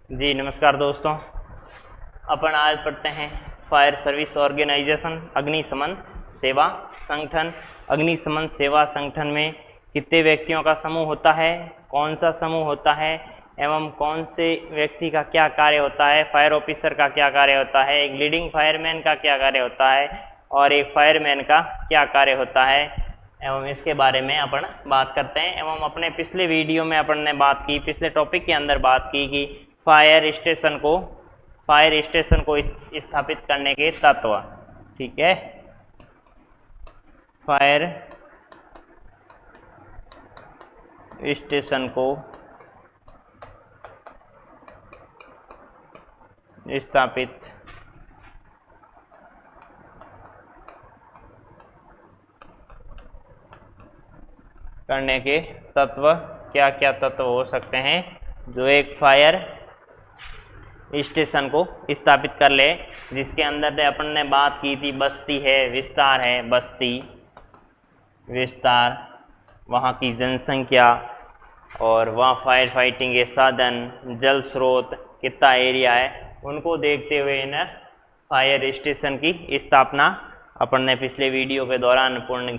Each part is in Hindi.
जी नमस्कार दोस्तों। अपन आज पढ़ते हैं फायर सर्विस ऑर्गेनाइजेशन अग्निशमन सेवा संगठन। अग्निशमन सेवा संगठन में कितने व्यक्तियों का समूह होता है, कौन सा समूह होता है एवं कौन से व्यक्ति का क्या कार्य होता है, फायर ऑफिसर का क्या कार्य होता है, एक लीडिंग फायरमैन का क्या कार्य होता है और एक फायरमैन का क्या कार्य होता है एवं इसके बारे में अपन बात करते हैं। एवं अपने पिछले वीडियो में अपन ने बात की, पिछले टॉपिक के अंदर बात की कि फायर स्टेशन को स्थापित करने के तत्व। ठीक है, फायर स्टेशन को स्थापित करने के तत्व क्या क्या तत्व हो सकते हैं जो एक फायर स्टेशन को स्थापित कर ले, जिसके अंदर अपन ने बात की थी बस्ती है, विस्तार है, बस्ती विस्तार, वहाँ की जनसंख्या और वहाँ फायर फाइटिंग के साधन, जल स्रोत, कितना एरिया है, उनको देखते हुए इन फायर स्टेशन की स्थापना अपन ने पिछले वीडियो के दौरान पूर्ण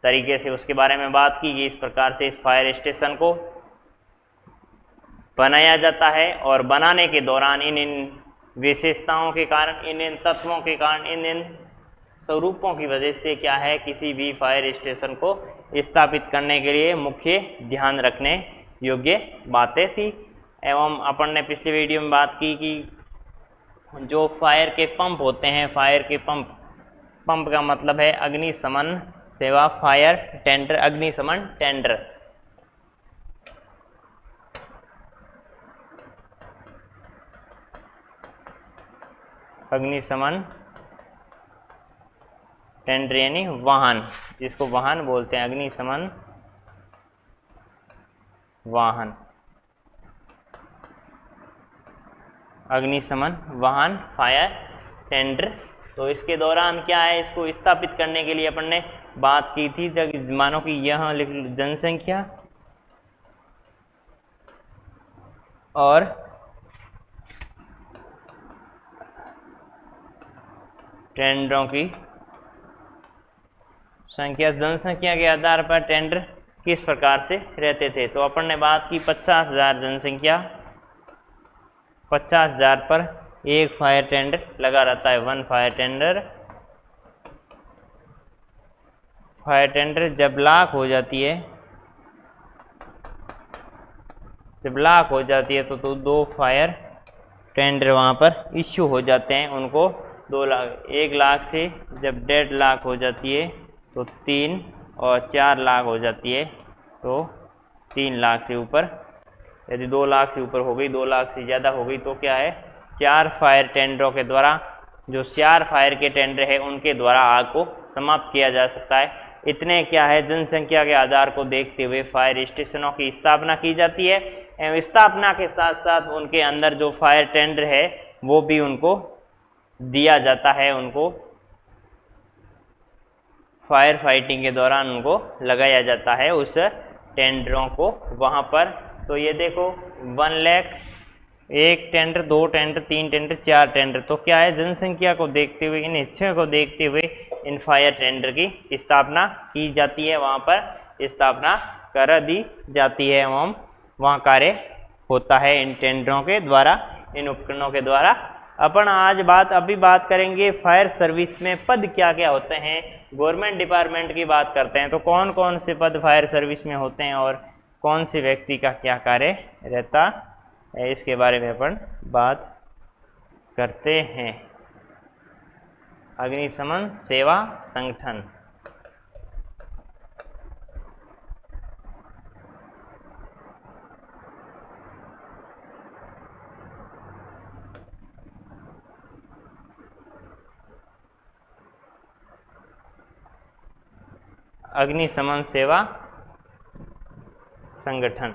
तरीके से उसके बारे में बात की कि इस प्रकार से इस फायर स्टेशन को बनाया जाता है और बनाने के दौरान इन विशेषताओं के कारण, इन तत्वों के कारण, इन स्वरूपों की वजह से क्या है, किसी भी फायर स्टेशन को स्थापित करने के लिए मुख्य ध्यान रखने योग्य बातें थी। एवं अपन ने पिछले वीडियो में बात की कि जो फायर के पंप होते हैं, फायर के पंप का मतलब है अग्निशमन सेवा फायर टेंडर, अग्निशमन टेंडर। अग्निशमन टेंडर यानी वाहन, जिसको वाहन बोलते हैं, अग्निशमन वाहन, अग्निशमन वाहन फायर टेंडर। तो इसके दौरान क्या है, इसको स्थापित करने के लिए अपन ने बात की थी, जब मानो कि यहाँ लिख जनसंख्या और टेंडरों की संख्या, जनसंख्या के आधार पर टेंडर किस प्रकार से रहते थे। तो अपन ने बात की 50,000 जनसंख्या, 50,000 पर एक फायर टेंडर लगा रहता है, one fire tender. Fire tender जब लाख हो जाती है, तो दो फायर टेंडर वहाँ पर इश्यू हो जाते हैं। उनको 2 लाख, 1 लाख से जब 1.5 लाख हो जाती है तो 3 और 4 लाख हो जाती है तो 3 लाख से ऊपर, यदि 2 लाख से ऊपर हो गई, 2 लाख से ज़्यादा हो गई तो क्या है, 4 फायर टेंडरों के द्वारा, जो 4 फायर के टेंडर है उनके द्वारा आग को समाप्त किया जा सकता है। इतने क्या है, जनसंख्या के आधार को देखते हुए फायर स्टेशनों की स्थापना की जाती है एवं स्थापना के साथ साथ उनके अंदर जो फायर टेंडर है वो भी उनको दिया जाता है, उनको फायर फाइटिंग के दौरान उनको लगाया जाता है उस टेंडरों को वहाँ पर। तो ये देखो 1 lakh, 1 tender, 2 tender, 3 tender, 4 tender. तो क्या है, जनसंख्या को देखते हुए, इन इच्छा को देखते हुए इन फायर टेंडर की स्थापना की जाती है, वहाँ पर स्थापना कर दी जाती है एवं वहाँ कार्य होता है इन टेंडरों के द्वारा, इन उपकरणों के द्वारा। अपन आज अभी बात करेंगे फायर सर्विस में पद क्या क्या होते हैं। गवर्नमेंट डिपार्टमेंट की बात करते हैं तो कौन कौन से पद फायर सर्विस में होते हैं और कौन से व्यक्ति का क्या कार्य रहता है, इसके बारे में अपन बात करते हैं। अग्निशमन सेवा संगठन, अग्निशमन सेवा संगठन।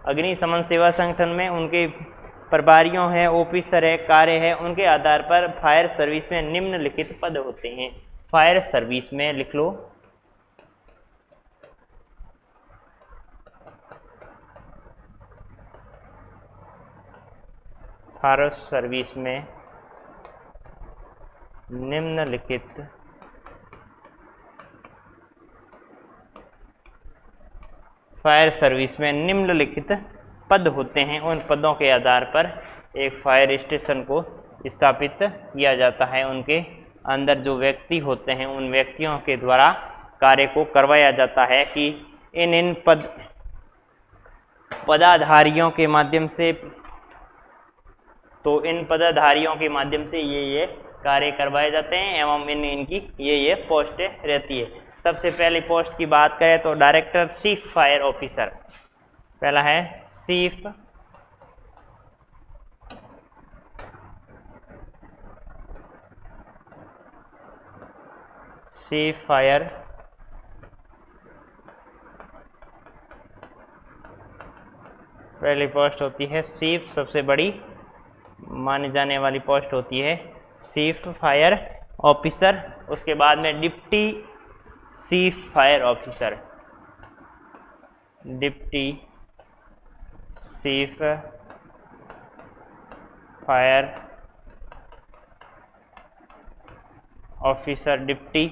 अग्निशमन सेवा संगठन में उनके प्रभारियों है, ऑफिसर है, कार्य है, उनके आधार पर फायर सर्विस में निम्नलिखित पद होते हैं। फायर सर्विस में लिख लो, फायर सर्विस में निम्नलिखित फायर सर्विस में निम्नलिखित पद होते हैं। उन पदों के आधार पर एक फायर स्टेशन को स्थापित किया जाता है। उनके अंदर जो व्यक्ति होते हैं उन व्यक्तियों के द्वारा कार्य को करवाया जाता है कि इन पदाधारियों के माध्यम से, तो इन पदाधारियों के माध्यम से ये कार्य करवाए जाते हैं एवं इनकी ये पोस्टें रहती है। सबसे पहली पोस्ट की बात करें तो डायरेक्टर चीफ फायर ऑफिसर, पहला है चीफ फायर पहली पोस्ट होती है चीफ, सबसे बड़ी मानी जाने वाली पोस्ट होती है चीफ फायर ऑफिसर। उसके बाद में deputy chief fire officer, deputy chief fire officer, deputy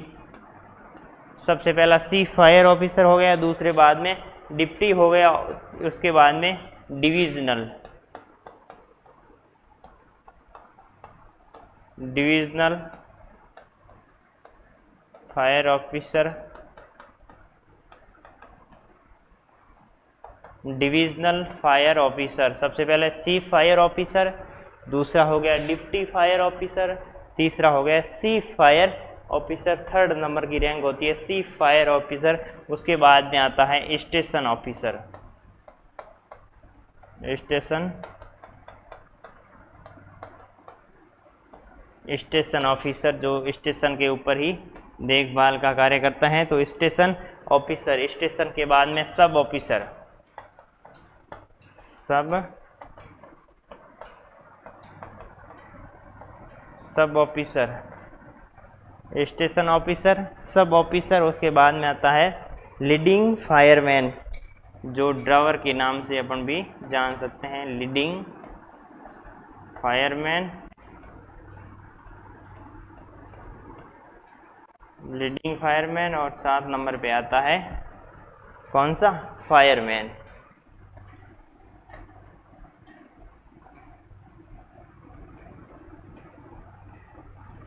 सबसे पहला चीफ फायर ऑफिसर हो गया, दूसरे बाद में डिप्टी हो गया, उसके बाद में divisional fire officer, divisional fire officer. सबसे पहले चीफ फायर ऑफिसर, दूसरा हो गया डिप्टी फायर ऑफिसर, तीसरा हो गया chief fire officer. Third number की रैंक होती है चीफ फायर ऑफिसर। उसके बाद में आता है स्टेशन ऑफिसर, स्टेशन ऑफिसर जो स्टेशन के ऊपर ही देखभाल का कार्य करता है, तो स्टेशन ऑफिसर। स्टेशन के बाद में सब officer, sub officer, station officer, sub officer. उसके बाद में आता है लीडिंग फायरमैन, जो ड्राइवर के नाम से अपन भी जान सकते हैं, लीडिंग फायरमैन, लीडिंग फायरमैन। और 7 नंबर पे आता है कौन सा, फायरमैन।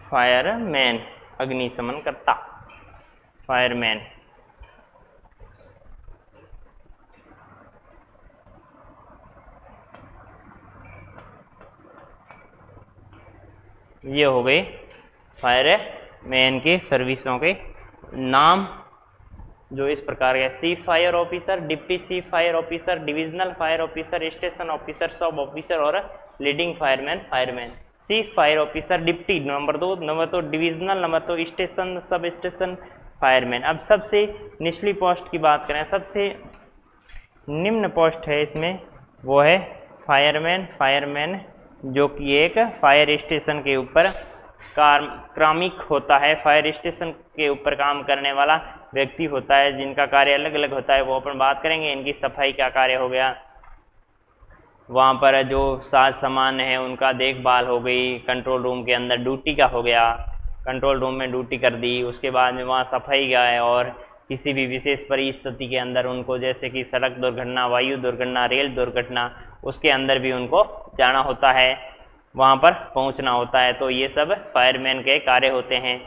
फायरमैन अग्निशमन करता, फायरमैन। ये हो गए फायरमैन के सर्विसों के नाम जो इस प्रकार के, chief fire officer, deputy chief fire officer, divisional fire officer, station officer, sub officer और leading fireman. Chief fire officer, deputy number 2, number 2 divisional, number 2 station, sub station fireman. अब सबसे निचली पोस्ट की बात करें, सबसे निम्न पोस्ट है इसमें, वो है फायरमैन जो कि एक फायर स्टेशन के ऊपर क्रमिक होता है। फायर स्टेशन के ऊपर काम करने वाला व्यक्ति होता है, जिनका कार्य अलग अलग होता है, वो अपन बात करेंगे। इनकी सफाई का कार्य हो गया, वहाँ पर जो साज सामान है उनका देखभाल हो गई, कंट्रोल रूम के अंदर ड्यूटी का हो गया, कंट्रोल रूम में ड्यूटी कर दी। उसके बाद में वहाँ सफाई का है, और किसी भी विशेष परिस्थिति के अंदर उनको, जैसे कि सड़क दुर्घटना, वायु दुर्घटना, रेल दुर्घटना, उसके अंदर भी उनको जाना होता है, वहाँ पर पहुँचना होता है। तो ये सब फायरमैन के कार्य होते हैं।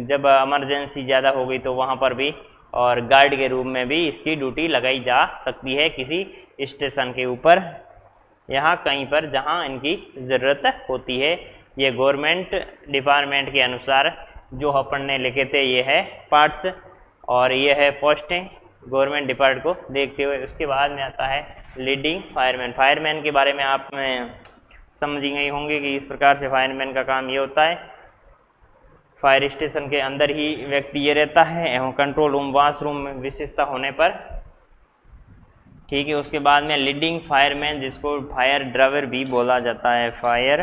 जब इमरजेंसी ज़्यादा हो गई तो वहाँ पर भी, और गार्ड के रूप में भी इसकी ड्यूटी लगाई जा सकती है किसी स्टेशन के ऊपर, यहाँ कहीं पर जहाँ इनकी ज़रूरत होती है। ये गवर्नमेंट डिपार्टमेंट के अनुसार जो अपन ने लिखे थे, ये है पार्ट्स और ये है पोस्टें गवर्नमेंट डिपार्टमेंट को देखते हुए। उसके बाद में आता है लीडिंग फायरमैन के बारे में आप समझ गए होंगे कि इस प्रकार से फायरमैन का काम ये होता है। फायर स्टेशन के अंदर ही व्यक्ति ये रहता है एवं कंट्रोल रूम, वॉशरूम में विशेषता होने पर, ठीक है। उसके बाद में लीडिंग फायरमैन, जिसको फायर ड्राइवर भी बोला जाता है, फायर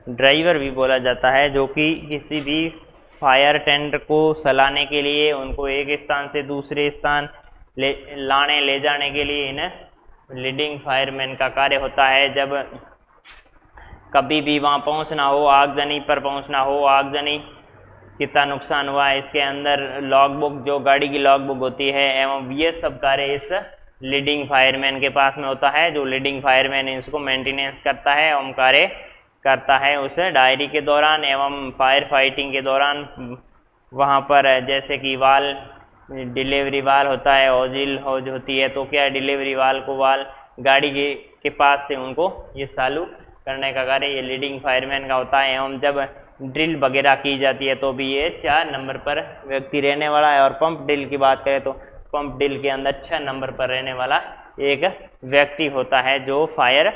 ड्राइवर भी बोला जाता है, जो कि किसी भी फायर टेंडर को चलाने के लिए उनको एक स्थान से दूसरे स्थान लाने ले जाने के लिए इन लीडिंग फायरमैन का कार्य होता है। जब कभी भी वहाँ पहुँचना हो, आगजनी पर पहुँचना हो, आगजनी कितना नुकसान हुआ है, इसके अंदर लॉगबुक, जो गाड़ी की लॉगबुक होती है, एवं ये सब कार्य इस लीडिंग फायरमैन के पास में होता है। जो लीडिंग फायरमैन इसको मेंटेनेंस करता है एवं कार्य करता है उस डायरी के दौरान एवं फायर फाइटिंग के दौरान। वहाँ पर जैसे कि वाल, डिलीवरी वाल होता है, ऑजिल हौज होती है, तो क्या डिलीवरी वाल को वाल गाड़ी के पास से उनको ये चालू करने का कार्य ये लीडिंग फायरमैन का होता है। एवं जब ड्रिल वगैरह की जाती है तो भी ये 4 नंबर पर व्यक्ति रहने वाला है। और पंप ड्रिल की बात करें तो पंप ड्रिल के अंदर 6 नंबर पर रहने वाला एक व्यक्ति होता है, जो फायर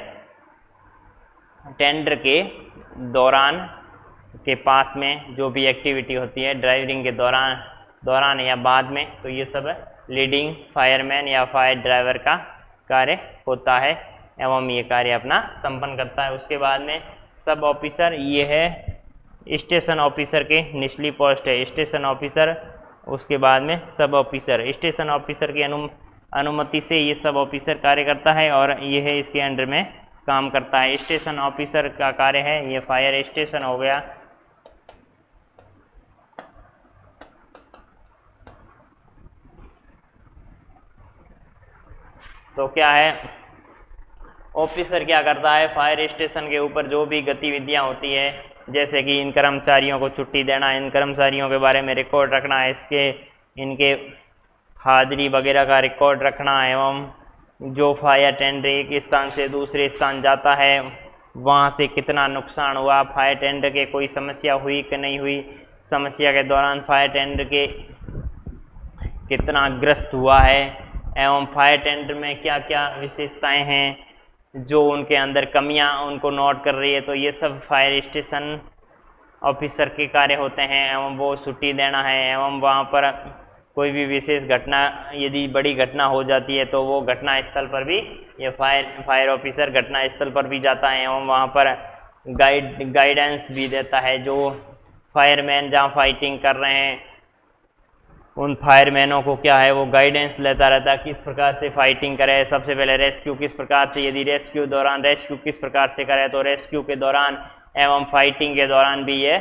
टेंडर के दौरान के पास में जो भी एक्टिविटी होती है ड्राइविंग के दौरान या बाद में, तो ये सब लीडिंग फायरमैन या फायर ड्राइवर का कार्य होता है एवं ये कार्य अपना संपन्न करता है। उसके बाद में सब ऑफिसर, ये है स्टेशन ऑफिसर के निचली पोस्ट है स्टेशन ऑफिसर। उसके बाद में सब ऑफिसर, स्टेशन ऑफिसर की अनुमति से ये सब ऑफिसर कार्य करता है और ये है इसके अंडर में काम करता है। स्टेशन ऑफिसर का कार्य है, ये फायर स्टेशन हो गया। तो क्या है, ऑफिसर क्या करता है, फायर स्टेशन के ऊपर जो भी गतिविधियां होती है, जैसे कि इन कर्मचारियों को छुट्टी देना, इन कर्मचारियों के बारे में रिकॉर्ड रखना, इनके हाजिरी वगैरह का रिकॉर्ड रखना, एवं जो फायर टेंडर एक स्थान से दूसरे स्थान जाता है वहाँ से कितना नुकसान हुआ, फायर टेंडर के कोई समस्या हुई कि नहीं हुई, समस्या के दौरान फायर टेंडर के कितना ग्रस्त हुआ है, एवं फायर टेंडर में क्या क्या विशेषताएं हैं, जो उनके अंदर कमियां उनको नोट कर रही है, तो ये सब फायर स्टेशन ऑफिसर के कार्य होते हैं। एवं वो छुट्टी देना है, एवं वहाँ पर कोई भी विशेष घटना, यदि बड़ी घटना हो जाती है तो वो घटना स्थल पर भी ये फायर ऑफिसर घटना स्थल पर भी जाता है एवं वहाँ पर गाइडेंस भी देता है। जो फायरमैन जहाँ फाइटिंग कर रहे हैं उन फायरमैनों को क्या है, वो गाइडेंस लेता रहता है किस प्रकार से फाइटिंग करे। सबसे पहले रेस्क्यू किस प्रकार से, यदि रेस्क्यू दौरान रेस्क्यू किस प्रकार से करे, तो रेस्क्यू के दौरान एवं फाइटिंग के दौरान भी ये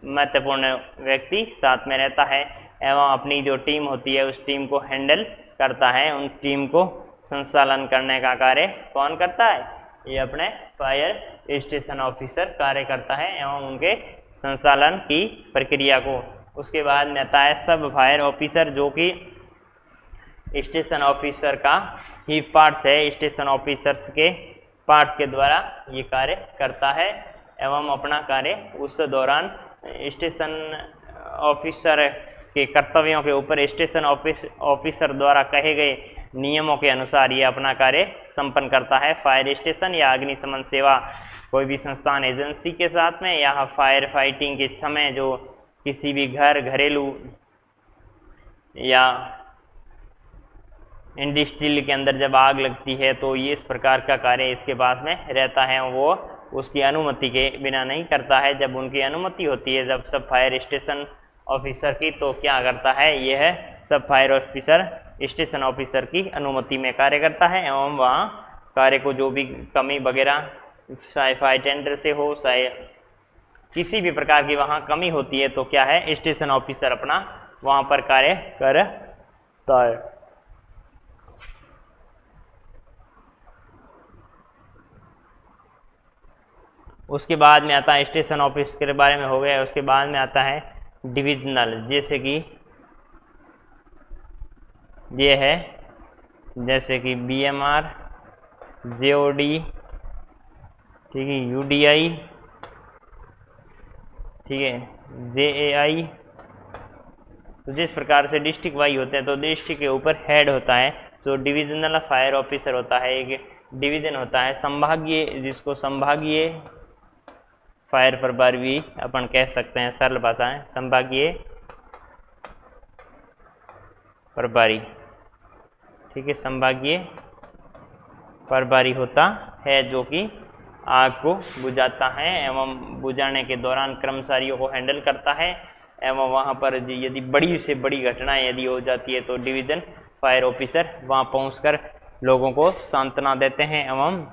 महत्वपूर्ण व्यक्ति साथ में रहता है। एवं अपनी जो टीम होती है उस टीम को हैंडल करता है, उन टीम को संचालन करने का कार्य कौन करता है, ये अपने फायर स्टेशन ऑफिसर कार्य करता है एवं उनके संचालन की प्रक्रिया को। उसके बाद में आता है सब फायर ऑफिसर, जो कि स्टेशन ऑफिसर का ही पार्ट्स है, स्टेशन ऑफिसर्स के पार्ट्स के द्वारा ये कार्य करता है एवं अपना कार्य उस दौरान स्टेशन ऑफिसर के कर्तव्यों के ऊपर स्टेशन ऑफिसर द्वारा कहे गए नियमों के अनुसार ये अपना कार्य संपन्न करता है। फायर स्टेशन या अग्निशमन सेवा कोई भी संस्थान एजेंसी के साथ में या फायर फाइटिंग के समय जो किसी भी घरेलू या इंडस्ट्रियल के अंदर जब आग लगती है तो ये इस प्रकार का कार्य इसके पास में रहता है, वो उसकी अनुमति के बिना नहीं करता है। जब उनकी अनुमति होती है जब सब फायर स्टेशन ऑफिसर की, तो क्या करता है, यह है सब फायर ऑफिसर स्टेशन ऑफिसर की अनुमति में कार्य करता है एवं वहाँ कार्य को जो भी कमी वगैरह चाहे फायर टेंडर से हो, चाहे किसी भी प्रकार की वहाँ कमी होती है, तो क्या है स्टेशन ऑफिसर अपना वहाँ पर कार्य करता है। उसके बाद में आता है स्टेशन ऑफिस के बारे में हो गया। उसके बाद में आता है डिविजनल, जैसे कि ये है, जैसे कि BMR, JOD, ठीक है, UDI, ठीक है, JAI। तो जिस प्रकार से डिस्ट्रिक्ट वाइज होते हैं तो डिस्ट्रिक्ट के ऊपर हेड होता है, जो डिविजनल फायर ऑफिसर होता है, एक डिवीजन होता है। संभागीय, जिसको संभागीय फायर प्रभारी भी अपन कह सकते हैं, सरल भाषा है, संभागीय प्रभारी, ठीक है, संभागीय प्रभारी होता है जो कि आग को बुझाता है एवं बुझाने के दौरान कर्मचारियों को हैंडल करता है एवं वहाँ पर यदि बड़ी से बड़ी घटना यदि हो जाती है तो डिवीज़न फायर ऑफिसर वहाँ पहुंचकर लोगों को सांत्वना देते हैं एवं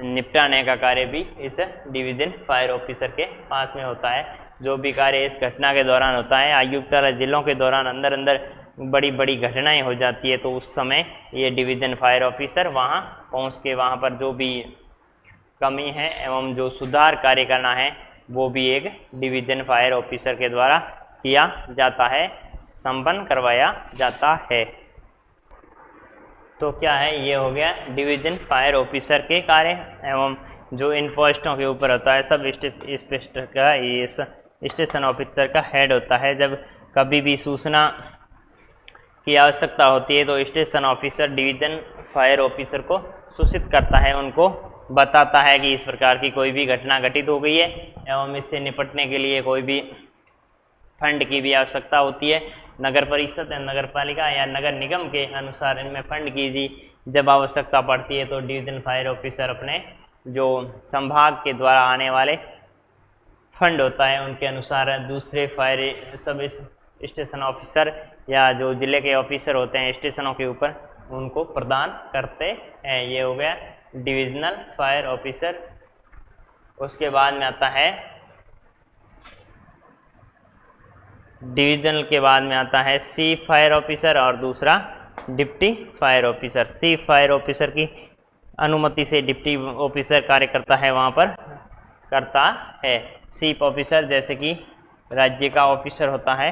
निपटाने का कार्य भी इस डिवीजन फायर ऑफिसर के पास में होता है। जो भी कार्य इस घटना के दौरान होता है, आयुक्त जिलों के दौरान अंदर अंदर बड़ी बड़ी घटनाएं हो जाती है, तो उस समय ये डिवीजन फायर ऑफिसर वहाँ पहुँच के वहाँ पर जो भी कमी है एवं जो सुधार कार्य करना है वो भी एक डिवीजन फायर ऑफिसर के द्वारा किया जाता है, संपन्न करवाया जाता है। तो क्या है, ये हो गया डिवीजन फायर ऑफिसर के कार्य एवं जो इन पोस्टों के ऊपर होता है सब इंस्पेक्टर का, ये स्टेशन ऑफिसर का हेड होता है। जब कभी भी सूचना की आवश्यकता होती है तो station officer division fire officer को सूचित करता है, उनको बताता है कि इस प्रकार की कोई भी घटना घटित हो गई है एवं इससे निपटने के लिए कोई भी फंड की भी आवश्यकता होती है। नगर परिषद या नगर पालिका या नगर निगम के अनुसार इनमें फंड की भी जब आवश्यकता पड़ती है तो डिवीजन फायर ऑफिसर अपने जो संभाग के द्वारा आने वाले फंड होता है उनके अनुसार दूसरे फायर सब स्टेशन ऑफिसर या जो जिले के ऑफिसर होते हैं स्टेशनों के ऊपर उनको प्रदान करते हैं। ये हो गया डिविजनल फायर ऑफिसर। उसके बाद में आता है डिवीजनल के बाद में आता है चीफ फायर ऑफिसर और दूसरा deputy fire officer. Chief fire officer की अनुमति से डिप्टी ऑफिसर कार्य करता है, वहाँ पर करता है। चीफ ऑफिसर जैसे कि राज्य का ऑफिसर होता है,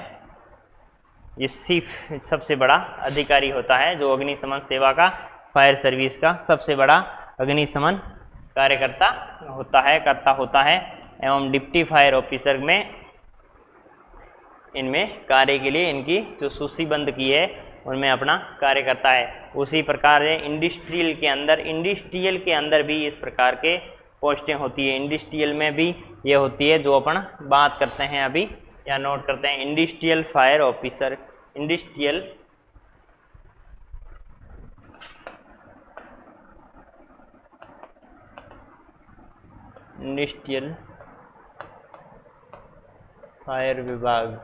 ये चीफ सबसे बड़ा अधिकारी होता है जो अग्निशमन सेवा का, फायर सर्विस का सबसे बड़ा अग्निशमन कार्यकर्ता होता है एवं डिप्टी फायर ऑफिसर में इनमें कार्य के लिए इनकी जो सूचीबद्ध की है उनमें अपना कार्य करता है। उसी प्रकार इंडस्ट्रियल के अंदर भी इस प्रकार के पोस्टें होती है। इंडस्ट्रियल में भी ये होती है जो अपन बात करते हैं अभी या नोट करते हैं। Industrial fire officer, industrial fire विभाग।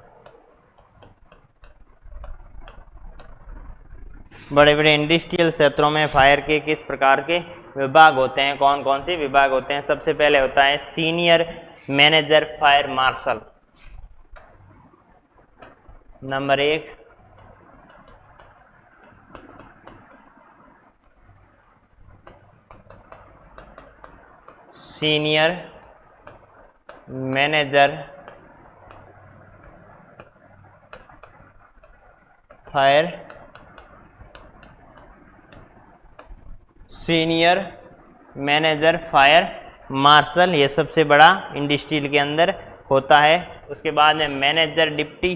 बड़े बड़े इंडस्ट्रियल क्षेत्रों में फायर के किस प्रकार के विभाग होते हैं, कौन कौन से विभाग होते हैं। सबसे पहले होता है senior manager fire marshal, number 1। Senior manager fire, senior manager fire marshal, ये सबसे बड़ा इंडस्ट्रियल के अंदर होता है। उसके बाद में मैनेजर डिप्टी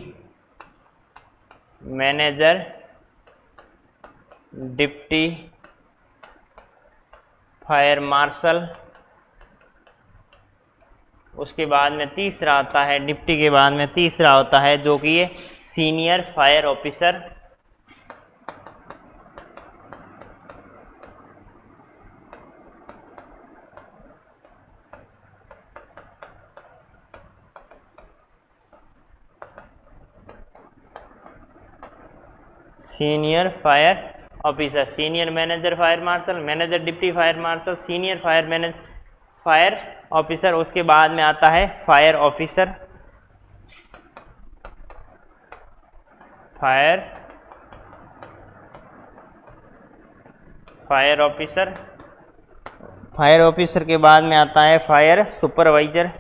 फायर मार्शल। उसके बाद में तीसरा आता है, डिप्टी के बाद में तीसरा होता है जो कि ये senior fire officer. Senior fire officer, senior manager fire marshal, manager deputy fire marshal, senior fire officer. उसके बाद में आता है फायर ऑफिसर, फायर ऑफिसर के बाद में आता है फायर सुपरवाइजर,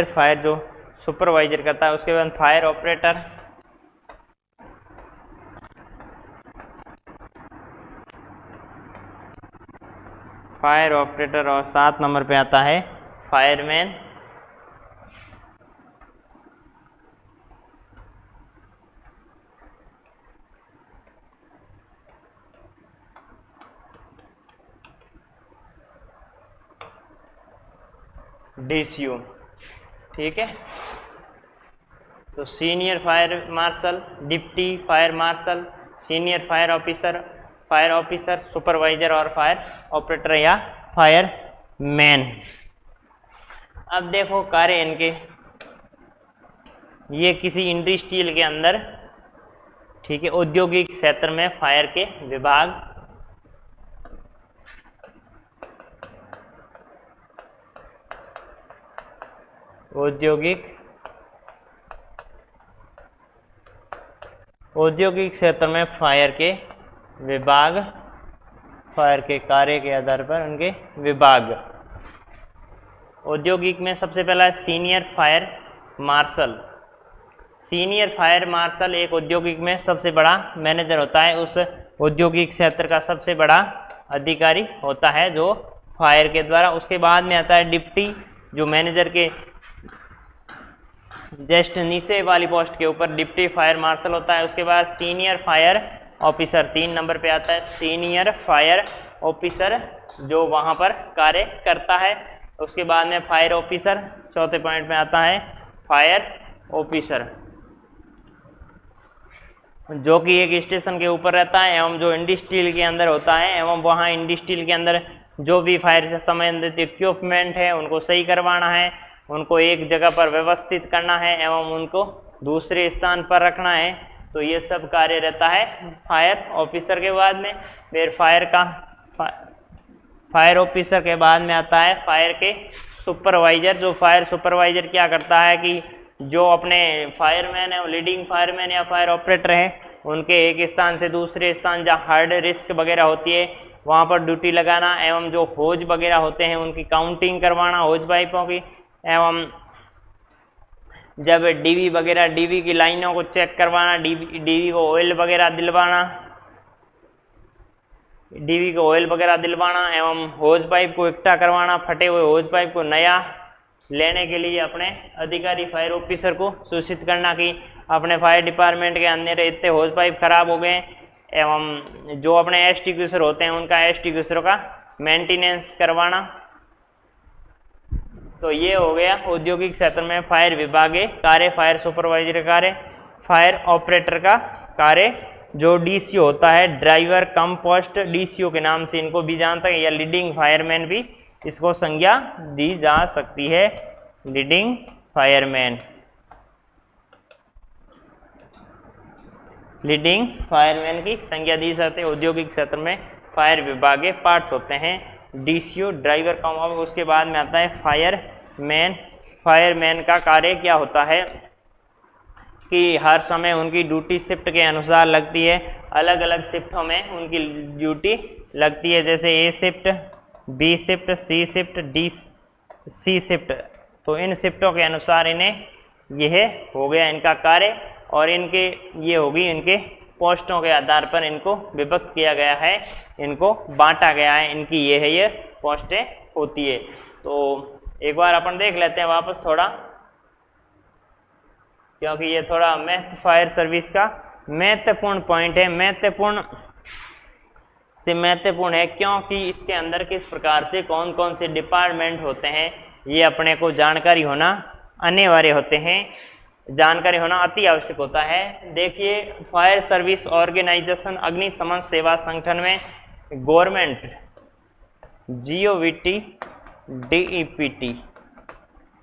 फायर जो सुपरवाइजर करता है। उसके बाद फायर ऑपरेटर और 7 नंबर पे आता है फायरमैन। DCU, ठीक है। तो senior fire marshal, deputy fire marshal, senior fire officer fire officer, supervisor और फायर ऑपरेटर या फायर मैन। अब देखो कार्य इनके, ये किसी इंडस्ट्रियल के अंदर, ठीक है, औद्योगिक क्षेत्र में फायर के विभाग, औद्योगिक क्षेत्र में फायर के विभाग, फायर के कार्य के आधार पर उनके विभाग। औद्योगिक में सबसे पहला senior fire marshal. Senior fire marshal एक औद्योगिक में सबसे बड़ा मैनेजर होता है, उस औद्योगिक क्षेत्र का सबसे बड़ा अधिकारी होता है जो फायर के द्वारा। उसके बाद में आता है डिप्टी, जो मैनेजर के जस्ट नीचे वाली पोस्ट के ऊपर डिप्टी फायर मार्शल होता है। उसके बाद सीनियर फायर ऑफिसर 3 नंबर पे आता है, सीनियर फायर ऑफिसर जो वहाँ पर कार्य करता है। उसके बाद में फायर ऑफिसर चौथे पॉइंट में आता है, फायर ऑफिसर जो कि एक स्टेशन के ऊपर रहता है एवं जो इंडस्ट्रियल के अंदर होता है, एवं वहाँ इंडस्ट्रियल के अंदर जो भी फायर से संबंधित इक्विपमेंट है उनको सही करवाना है, उनको एक जगह पर व्यवस्थित करना है एवं उनको दूसरे स्थान पर रखना है। तो ये सब कार्य रहता है फायर ऑफिसर के बाद में। फिर फायर ऑफिसर के बाद में आता है फायर के सुपरवाइजर। जो फायर सुपरवाइजर क्या करता है कि जो अपने फायरमैन है, लीडिंग फायरमैन या फायर ऑपरेटर है, उनके एक स्थान से दूसरे स्थान जहाँ हार्ड रिस्क वगैरह होती है वहाँ पर ड्यूटी लगाना, एवं जो होज वगैरह होते हैं उनकी काउंटिंग करवाना, होज पाइपों की, एवं जब डीवी वगैरह, डीवी की लाइनों को चेक करवाना, डीवी को ऑयल वगैरह दिलवाना, डीवी को ऑयल वगैरह दिलवाना, एवं होज पाइप को इकट्ठा करवाना, फटे हुए होज पाइप को नया लेने के लिए अपने अधिकारी फायर ऑफिसर को सूचित करना कि अपने फायर डिपार्टमेंट के अंदर इतने होज पाइप खराब हो गए, एवं जो अपने एक्सटिंग्विशर होते हैं उनका एक्सटिंग्विशरों का मेंटेनेंस करवाना। तो ये हो गया औद्योगिक क्षेत्र में फायर विभाग कार्य, फायर सुपरवाइजर कार्य, फायर ऑपरेटर का कार्य, जो डीसीओ होता है, ड्राइवर कम पोस्ट डीसीओ के नाम से इनको भी जानते हैं, या लीडिंग फायरमैन भी इसको संज्ञा दी जा सकती है, लीडिंग फायरमैन। लीडिंग फायरमैन की संज्ञा दी जाती है। औद्योगिक क्षेत्र में फायर विभाग के पार्ट्स होते हैं, डीसीओ, ड्राइवर कम। उसके बाद में आता है फायरमैन। फायरमैन का कार्य क्या होता है कि हर समय उनकी ड्यूटी शिफ्ट के अनुसार लगती है, अलग अलग शिफ्टों में उनकी ड्यूटी लगती है, जैसे ए शिफ्ट, बी शिफ्ट, सी शिफ्ट, डी सी शिफ्ट। तो इन शिफ्टों के अनुसार इन्हें यह हो गया इनका कार्य, और इनके ये होगी इनके पोस्टों के आधार पर इनको विभक्त किया गया है, इनको बांटा गया है, इनकी ये पोस्टें होती है। तो एक बार अपन देख लेते हैं वापस थोड़ा, क्योंकि ये थोड़ा फायर सर्विस का महत्वपूर्ण पॉइंट है। महत्वपूर्ण है क्योंकि इसके अंदर किस प्रकार से कौन कौन से डिपार्टमेंट होते हैं ये अपने को जानकारी होना अनिवार्य होते हैं, जानकारी होना अति आवश्यक होता है। देखिए, फायर सर्विस ऑर्गेनाइजेशन अग्निशमन सेवा संगठन में गवर्नमेंट, GOVT, DEPT,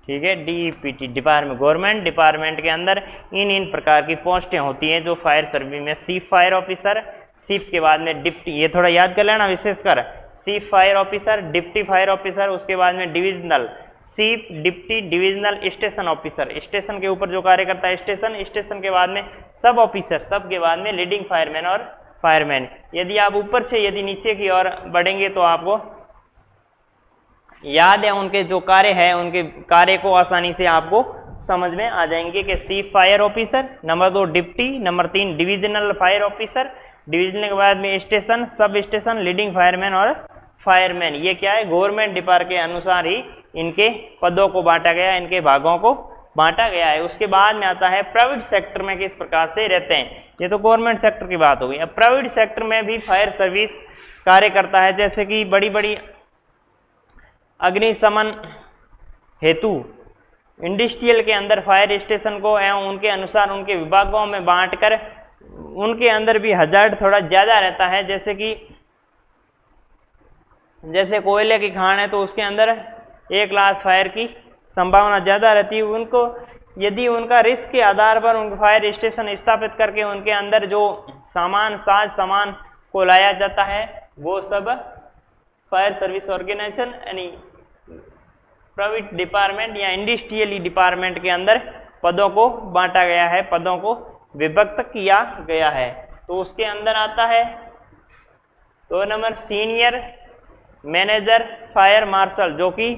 ठीक है, DEPT डिपार्टमेंट, गवर्नमेंट डिपार्टमेंट के अंदर इन प्रकार की पोस्टें होती हैं जो फायर सर्विस में। चीफ फायर ऑफिसर, चीफ के बाद में डिप्टी, ये थोड़ा याद कर लेना विशेषकर, chief fire officer, deputy fire officer, उसके बाद में divisional, chief, deputy, divisional, station officer, station के ऊपर जो कार्य करता है स्टेशन के बाद में सब ऑफिसर, सब के बाद में लीडिंग फायरमैन और फायरमैन। यदि आप ऊपर से यदि नीचे की ओर बढ़ेंगे तो आपको याद है उनके जो कार्य है, उनके कार्य को आसानी से आपको समझ में आ जाएंगे कि chief fire officer, number 2 deputy, number 3 divisional fire officer, division के बाद में station, sub station, leading fireman और फायरमैन। ये क्या है, गवर्नमेंट डिपार्टमेंट के अनुसार ही इनके पदों को बांटा गया, इनके भागों को बांटा गया है। उसके बाद में आता है प्राइवेट सेक्टर में किस प्रकार से रहते हैं, ये तो गवर्नमेंट सेक्टर की बात हो गई। अब प्राइवेट सेक्टर में भी फायर सर्विस कार्य करता है, जैसे कि बड़ी बड़ी अग्निशमन हेतु इंडस्ट्रियल के अंदर फायर स्टेशन को एवं उनके अनुसार उनके विभागों में बांटकर उनके अंदर भी हजार्ड थोड़ा ज़्यादा रहता है। जैसे कोयले की खान है तो उसके अंदर एक लार्ज फायर की संभावना ज़्यादा रहती है। उनको यदि उनका रिस्क के आधार पर उनको फायर स्टेशन स्थापित करके उनके अंदर जो सामान को लाया जाता है वो सब फायर सर्विस ऑर्गेनाइजेशन यानी प्राइवेट डिपार्टमेंट या इंडस्ट्रियल डिपार्टमेंट के अंदर पदों को बांटा गया है, पदों को विभक्त किया गया है। तो उसके अंदर आता है 2 number senior manager fire marshal, जो कि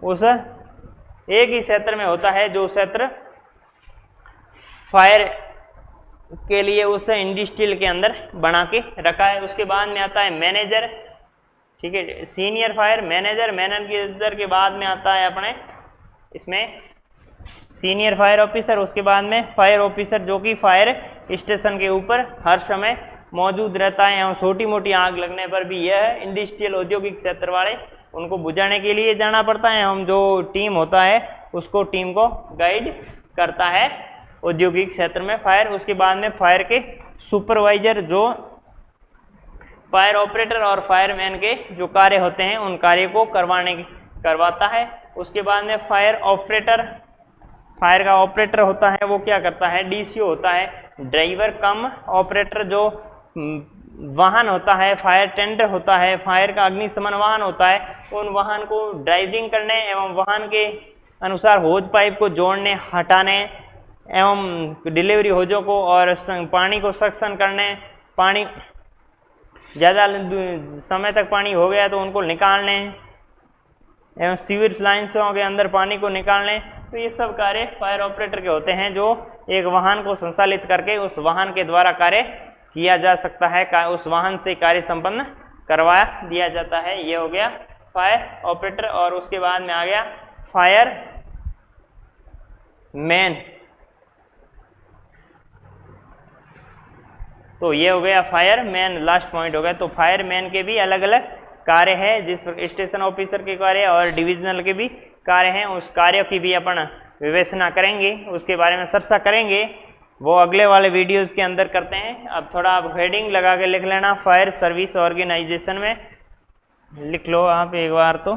उस एक ही क्षेत्र में होता है, जो क्षेत्र फायर के लिए उस इंडस्ट्रियल के अंदर बना के रखा है। उसके बाद में आता है मैनेजर, ठीक है, सीनियर फायर मैनेजर के बाद में आता है अपने इसमें सीनियर फायर ऑफिसर। उसके बाद में फायर ऑफिसर, जो कि फायर स्टेशन के ऊपर हर समय मौजूद रहता है। एवं छोटी मोटी आग लगने पर भी यह इंडस्ट्रियल औद्योगिक क्षेत्र वाले उनको बुझाने के लिए जाना पड़ता है। एवं जो टीम होता है उसको टीम को गाइड करता है औद्योगिक क्षेत्र में फायर। उसके बाद में फायर के सुपरवाइजर, जो फायर ऑपरेटर और फायरमैन के जो कार्य होते हैं उन कार्य को करवाता है। उसके बाद में फायर का ऑपरेटर होता है, वो क्या करता है, डीसीओ होता है, ड्राइवर कम ऑपरेटर। जो वाहन होता है, फायर टेंडर होता है, फायर का अग्निशमन वाहन होता है, उन वाहन को ड्राइविंग करने एवं वाहन के अनुसार होज पाइप को जोड़ने, हटाने एवं डिलीवरी होजों को और पानी को सक्शन करने, पानी ज़्यादा समय तक पानी हो गया तो उनको निकालने एवं सीवर लाइन्सों के अंदर पानी को निकालने। तो ये सब कार्य फायर ऑपरेटर के होते हैं, जो एक वाहन को संचालित करके उस वाहन के द्वारा कार्य किया जा सकता है, उस वाहन से कार्य संपन्न करवा दिया जाता है। ये हो गया फायर ऑपरेटर। और उसके बाद में आ गया फायर मैन। तो ये हो गया फायर मैन, लास्ट पॉइंट हो गया। तो फायर मैन के भी अलग अलग कार्य है, जिस पर स्टेशन ऑफिसर के कार्य और डिविजनल के भी कार्य हैं। उस कार्यों की भी अपन विवेचना करेंगे, उसके बारे में चर्चा करेंगे, वो अगले वाले वीडियोस के अंदर करते हैं। अब थोड़ा आप हेडिंग लगा के लिख लेना, फायर सर्विस ऑर्गेनाइजेशन में लिख लो आप एक बार। तो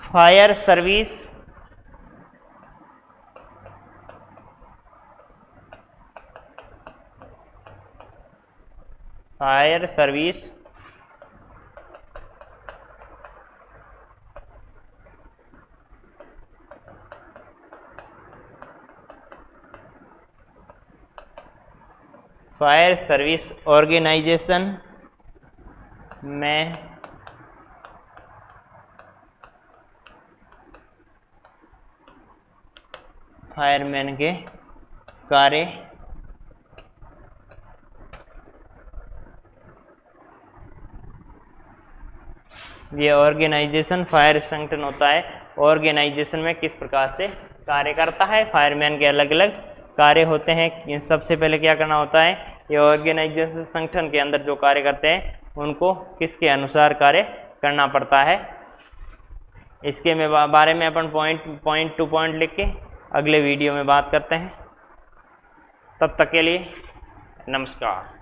fire service fire service organization में फायरमैन के कार्य ये ऑर्गेनाइजेशन फायर संगठन होता है, ऑर्गेनाइजेशन में किस प्रकार से कार्य करता है। फायरमैन के अलग अलग कार्य होते हैं। सबसे पहले क्या करना होता है, ये ऑर्गेनाइजेशन संगठन के अंदर जो कार्य करते हैं उनको किसके अनुसार कार्य करना पड़ता है। इसके बारे में अपन पॉइंट टू पॉइंट लिख के अगले वीडियो में बात करते हैं। तब तक के लिए नमस्कार।